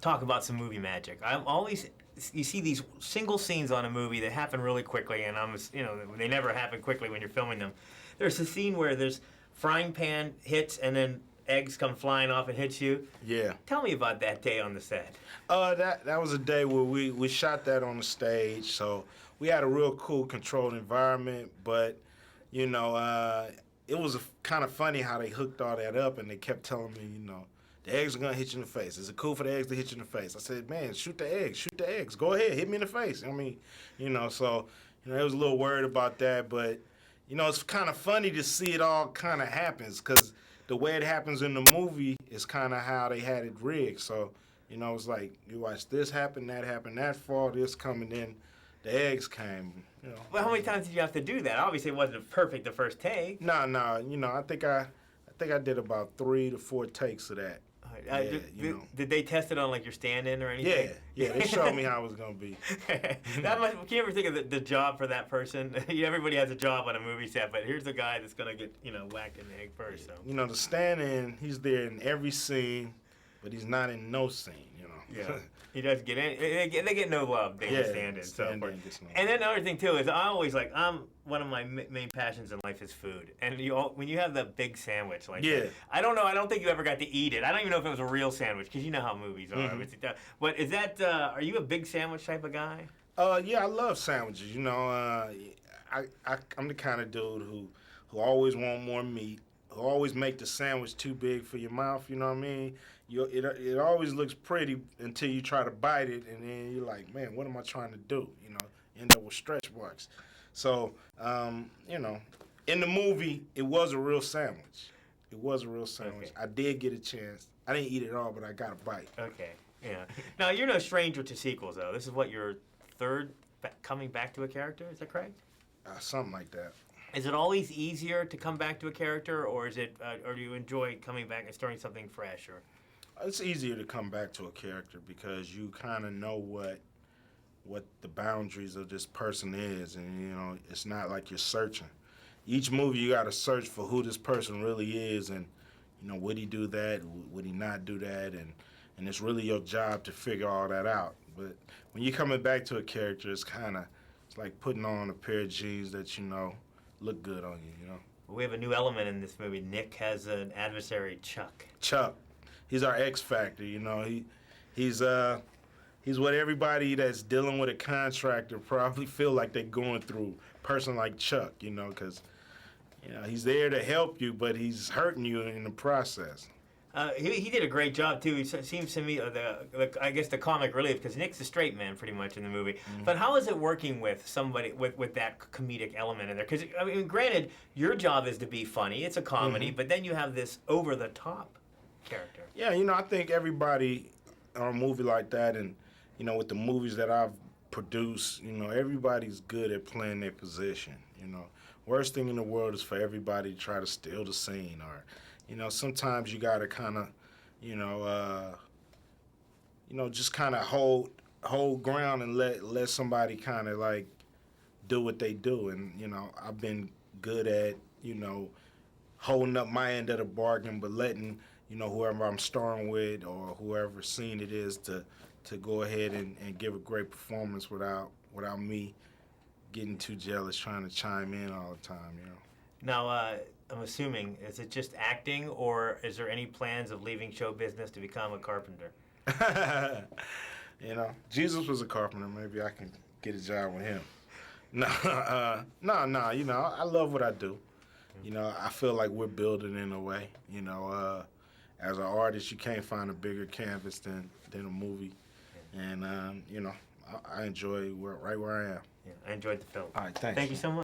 talk about some movie magic. I'm always you see these single scenes on a movie that happen really quickly, and they never happen quickly when you're filming them. There's a scene where there's frying pan hits and then eggs come flying off and hits you. Yeah. Tell me about that day on the set. That was a day where we shot that on the stage, so we had a real cool, controlled environment. But it was kind of funny how they hooked all that up, and they kept telling me, the eggs are gonna hit you in the face. Is it cool for the eggs to hit you in the face? I said, man, shoot the eggs. Go ahead, hit me in the face. I mean, so I was a little worried about that, but it's kind of funny to see it all kind of happens because the way it happens in the movie is kind of how they had it rigged. So, it's like you watch this happen, that fall, this coming in, the eggs came. Well, how many times did you have to do that? Obviously, it wasn't perfect the first take. No. I think I did about 3 to 4 takes of that. Did they test it on like your stand-in or anything? Yeah, they showed me how it was gonna be. Can you ever think of the job for that person? Everybody has a job on a movie set, but here's the guy that's gonna get whacked in the egg first. So. The stand-in, he's there in every scene, but he's not in no scene. Yeah, he does get in. They get no love. They stand in. So. No. And then another thing too is one of my main passions in life is food. And when you have the big sandwich like that, I don't think you ever got to eat it. I don't even know if it was a real sandwich because you know how movies are. Mm-hmm. But is that are you a big sandwich type of guy? Yeah, I love sandwiches. I'm the kind of dude who always want more meat. Who always make the sandwich too big for your mouth. You know what I mean? It always looks pretty until you try to bite it, and then you're like, man, what am I trying to do? You end up with stretch marks. So, in the movie, it was a real sandwich. It was a real sandwich. Okay. I did get a chance. I didn't eat it all, but I got a bite. Okay, yeah. Now, you're no stranger to sequels, though. This is what, your third coming back to a character? Is that correct? Something like that. Is it always easier to come back to a character, or is it, or do you enjoy coming back and starting something fresh? Or it's easier to come back to a character because you kind of know what the boundaries of this person is, and it's not like you're searching. Each movie you got to search for who this person really is, and would he do that, would he not do that, and it's really your job to figure all that out. But when you're coming back to a character, it's like putting on a pair of jeans that look good on you. We have a new element in this movie. Nick has an adversary, Chuck. He's our X factor. He's what everybody that's dealing with a contractor probably feel like they're going through. Person like Chuck, because he's there to help you, but he's hurting you in the process. He did a great job too. It seems to me I guess the comic relief, because Nick's a straight man pretty much in the movie. Mm-hmm. But how is it working with somebody with that comedic element in there? Because granted, your job is to be funny. It's a comedy, mm-hmm. but then you have this over the top character. Yeah, I think everybody on a movie like that, and with the movies that I've produced, everybody's good at playing their position. Worst thing in the world is for everybody to try to steal the scene, or sometimes you gotta kind of, just kind of hold ground and let somebody kind of like do what they do. And I've been good at holding up my end of the bargain, but letting whoever I'm starring with or whoever scene it is to go ahead and give a great performance without me getting too jealous, trying to chime in all the time. Now, I'm assuming, is it just acting, or is there any plans of leaving show business to become a carpenter? Jesus was a carpenter. Maybe I can get a job with him. No, I love what I do. I feel like we're building in a way. As an artist, you can't find a bigger canvas than a movie. And, I enjoy right where I am. Yeah, I enjoyed the film. All right, thanks. Thank you so much.